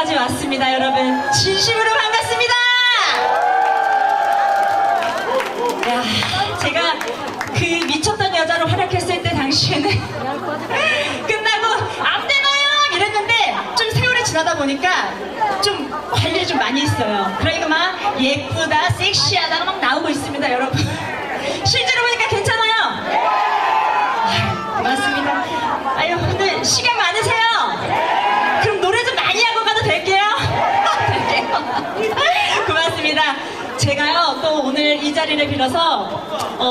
여기까지 왔습니다. 여러분 진심으로 반갑습니다. 야, 제가 그 미쳤던 여자로 활약했을 때 당시에는 끝나고 안 되나요? 이랬는데 좀 세월이 지나다 보니까 좀 관리를 좀 많이 했어요. 그러니까 막 예쁘다, 섹시하다 막 나오고 있습니다, 여러분. 실제로 보니까 괜찮아요? 고맙습니다. 아유, 근데 시간 많으세요? 그럼 노래 좀 많이 하고 가도 될게요? 될게요. 고맙습니다. 제가요, 또 오늘 이 자리를 빌어서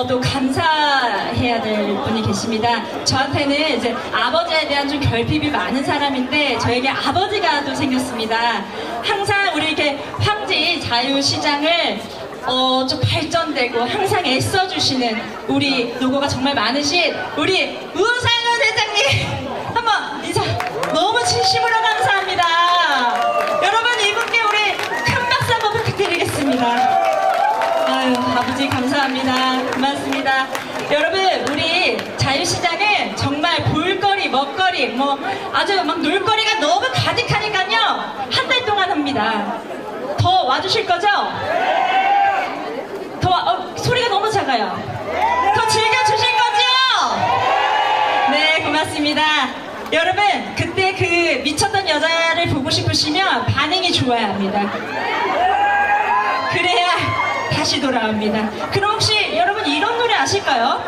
또 감사해야 될 분이 계십니다. 저한테는 이제 아버지에 대한 좀 결핍이 많은 사람인데 저에게 아버지가 또 생겼습니다. 항상 우리 이렇게 황지 자유시장을 좀 발전되고 항상 애써주시는 우리 노고가 정말 많으신 우리 우상우 대장님 한번 인사. 너무 진심으로 감사합니다. 여러분 이분께 우리 큰 박수 한번 부탁드리겠습니다. 아유, 아버지 감사합니다. 고맙습니다. 여러분 우리 자유시장은 정말 볼거리 먹거리 뭐 아주 막 놀거리가 너무 가득하니까요 한 달 동안 합니다. 더 와주실 거죠? 소리가 너무 작아요. 더 즐겨주실 거죠? 네, 고맙습니다. 여러분, 그때 그 미쳤던 여자를 보고 싶으시면 반응이 좋아야 합니다. 그래야 다시 돌아옵니다. 그럼 혹시 여러분 이런 노래 아실까요?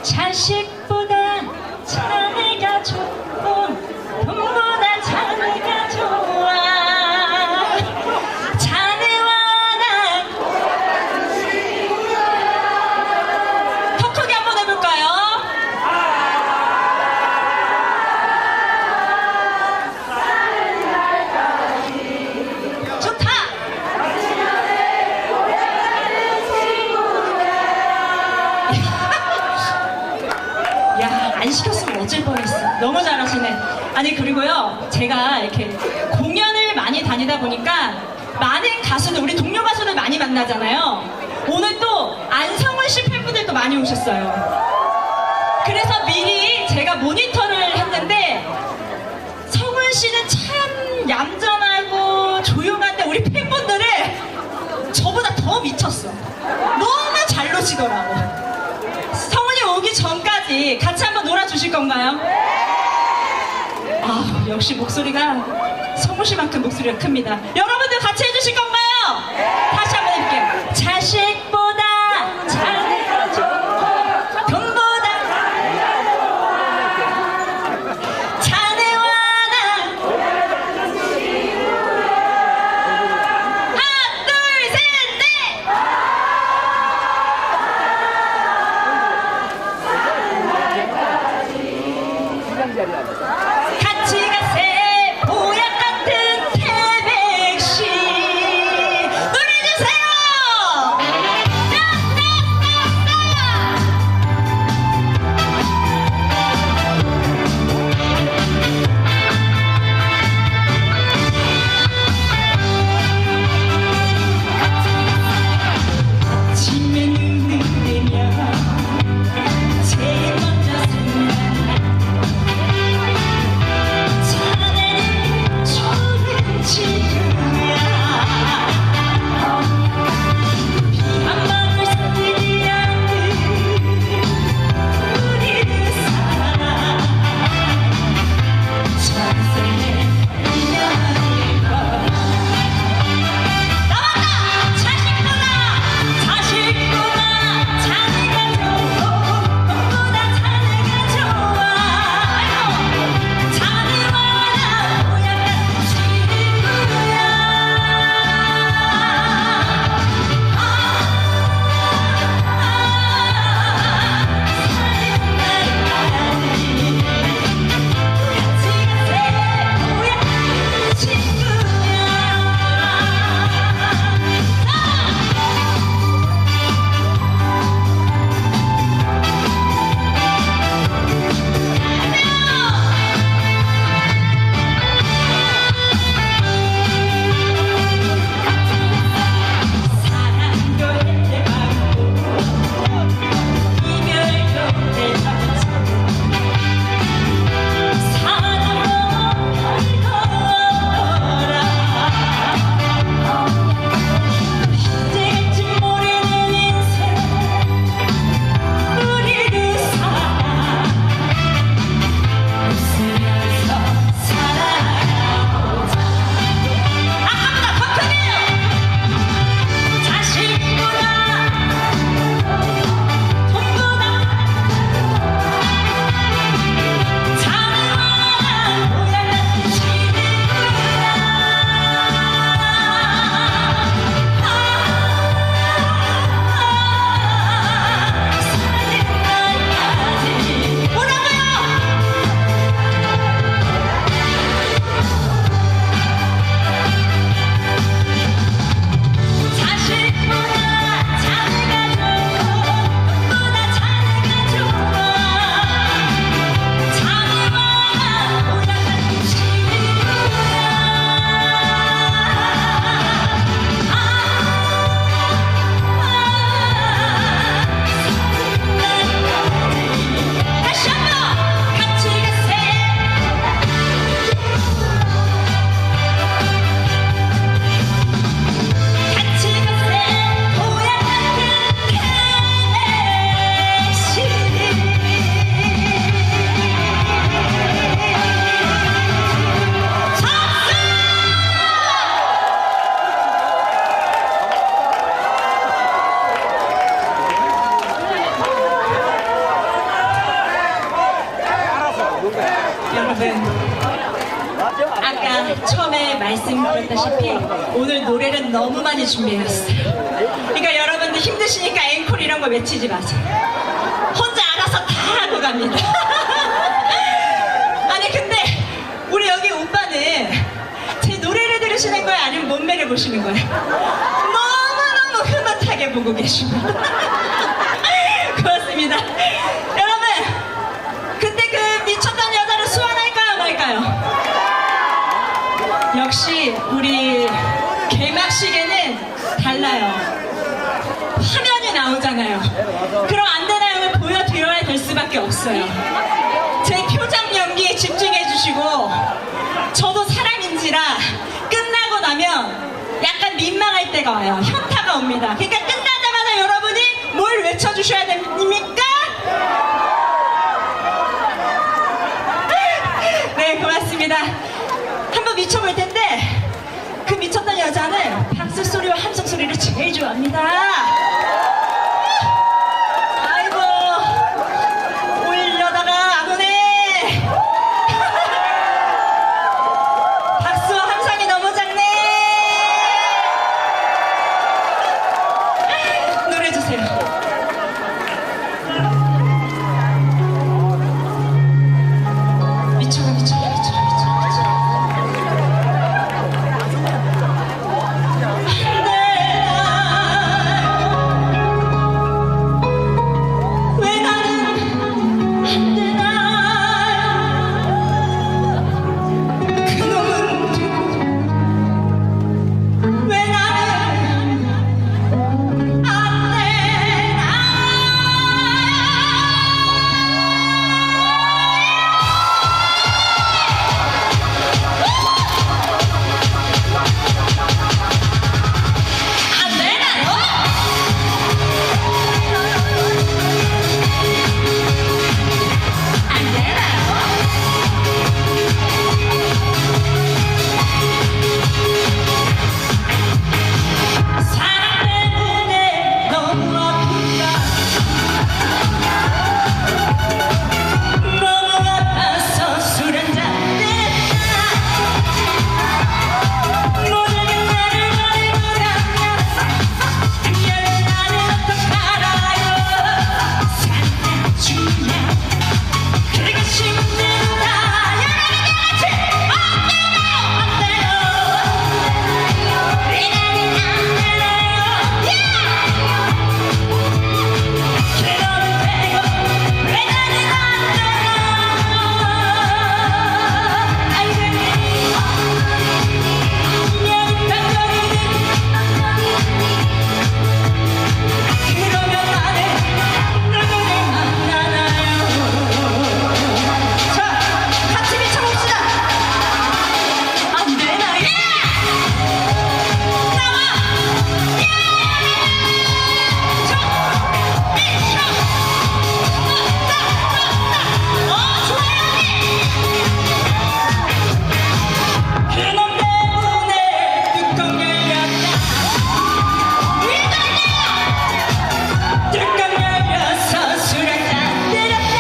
자식보다 자네가 좋고 돈보다 자네가 좋아. 안 시켰으면 어쩔 뻔했어. 너무 잘하시네. 아니 그리고요 제가 이렇게 공연을 많이 다니다 보니까 많은 가수들 우리 동료 가수들 많이 만나잖아요. 오늘 또 안성훈 씨 팬분들도 많이 오셨어요. 그래서 미리 제가 모니터를 했는데 성훈 씨는 참 얌전하고 조용한데 우리 팬분들을 저보다 더 미쳤어. 너무 잘 노시더라고. 성훈이 오기 전까지 같이 한번 놀아주실 건가요? 아, 역시 목소리가 성훈 씨만큼 목소리가 큽니다. 여러분들 같이 해주실 건가요? 다시 한번 해볼게요. 자식보다 자네가 좋고 돈보다 자네와 나 하나 둘 셋 넷. 같이 가세 보약 같은 태백시. 아까 처음에 말씀드렸다시피 오늘 노래를 너무 많이 준비해왔어요. 그러니까 여러분들 힘드시니까 앵콜 이런 거 외치지 마세요. 혼자 알아서 다 하고 갑니다. 아니 근데 우리 여기 오빠는 제 노래를 들으시는 거예요? 아니면 몸매를 보시는 거예요? 너무너무 흐뭇하게 보고 계십니다. 고맙습니다. 여러분, 그때 그 미쳤던 여자를 소환할까요 말까요? 역시 우리 개막식에는 달라요. 화면이 나오잖아요. 그럼 안 되나요? 보여드려야 될 수밖에 없어요. 제 표정 연기에 집중해 주시고 저도 사람인지라 끝나고 나면 약간 민망할 때가 와요. 현타가 옵니다. 그러니까 끝나자마자 여러분이 뭘 외쳐주셔야 됩니까? 네, 고맙습니다. 한번 미쳐볼 텐데 그 미쳤던 여자는 박수 소리와 함성 소리를 제일 좋아합니다. 아이고, 올려다가 안 오네. 박수와 함성이 너무 작네. 노래 주세요. 미쳐라 미쳐라 미쳐라 미쳐라 미쳐라. 왜 나는 안 되나. 그놈은 왜 나는 안 되나. 안 되나요? 안 되나요? 사랑 때문에 너무 아픈가. 너무 아파서 술 한잔 냈다. 모두가 나를 버리고 가면 그녀를 나는 어떡하라요. 사랑해주면 그리고 싶은 대로 다 여러분 같이 어때요 어때요. 왜 나는 안 되나요. 그놈은 되고 왜 나는 안 되나요. 안 되니 명당거리는 그러면 나는 누구를 만나나요. 자, 같이 미쳐봅시다. 안 되나요? 나와. 저 미쳐. 좋아요. 그놈 때문에 뚜껑 열렸다. 뚜껑 열려서 술 한잔 때렸다.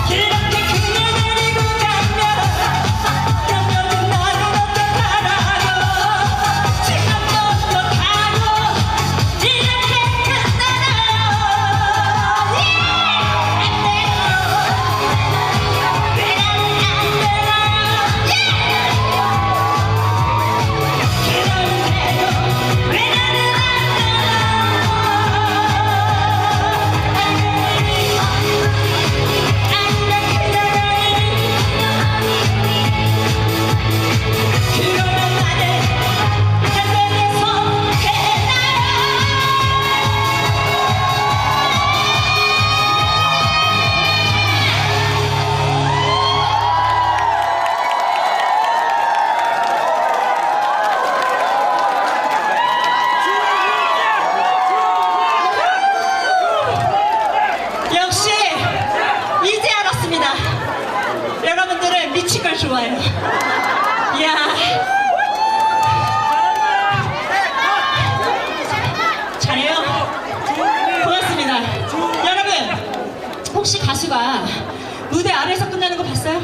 이렇게 그녀 데리고 가면 그러면 나는 어떡하라고. 지금도 어떡하고 이렇게 끝나나요. 안 돼요. 왜 나는 안 되나요. 그런데도 왜 나는 안 그러면 나는 해변에서 되나요. 역시 이제 알았습니다. 여러분들은 미친 걸 좋아해요. 이야. 잘해요. 고맙습니다. 여러분, 혹시 가수가 무대 아래에서 끝나는 거 봤어요?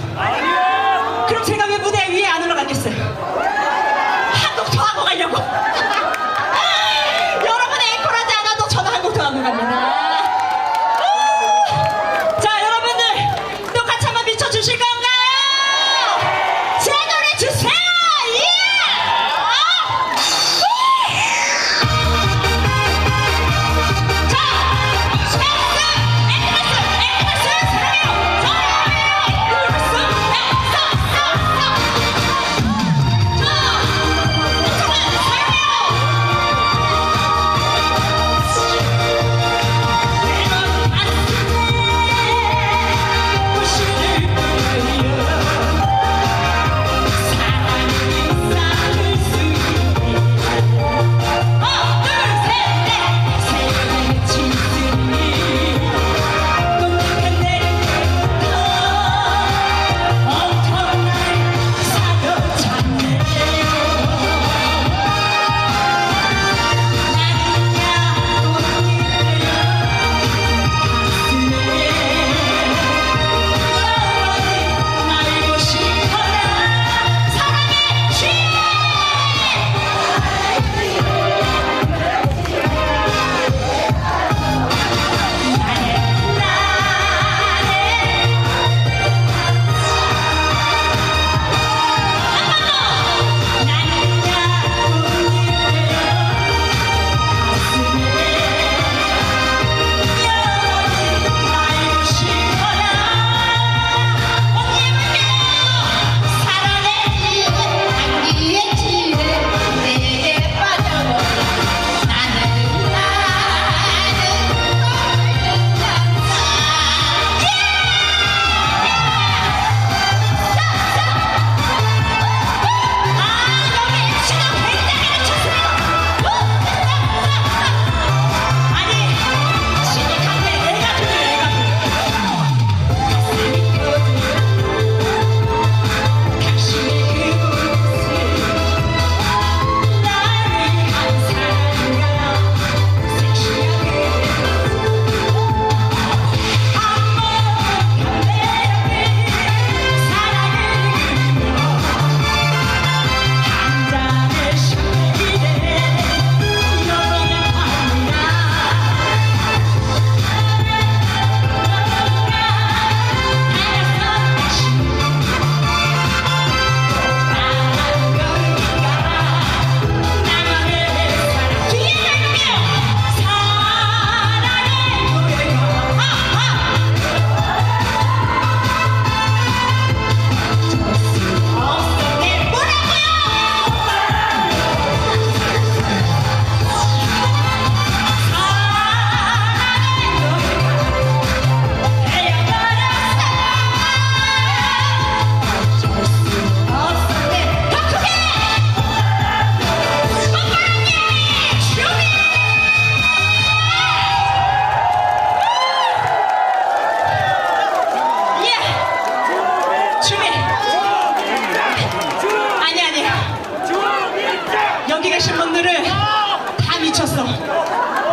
계신 분들은 다 미쳤어.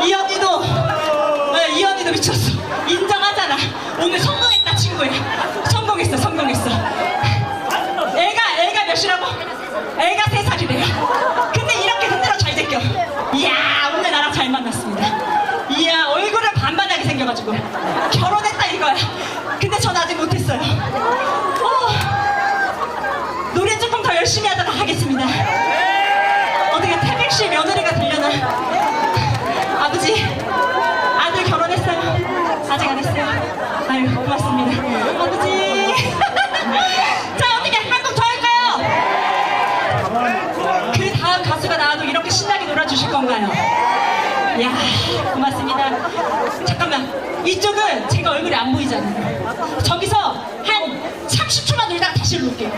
이 언니도, 네, 이 언니도 미쳤어. 인정하잖아. 오늘 성공했다, 친구야. 성공했어, 성공했어. 애가 몇이라고? 애가 3살이래요. 근데 이렇게 흔들어 잘 제껴. 이야, 오늘 나랑 잘 만났습니다. 이야, 얼굴은 반반하게 생겨가지고. 결혼했다 이거야. 근데 전 아직 못했어요. 노래 조금 더 열심히 하다가 하겠습니다. 어떻게 태백시 며느리가 되려나? 아버지, 아들 결혼했어요? 아직 안 했어요? 아유, 고맙습니다. 아버지. 자, 어떻게 한 곡 더 할까요? 그 다음 가수가 나와도 이렇게 신나게 놀아주실 건가요? 이야, 고맙습니다. 잠깐만, 이쪽은 제가 얼굴이 안 보이잖아요. 저기서 한 30초만 놀다가 다시 올게요.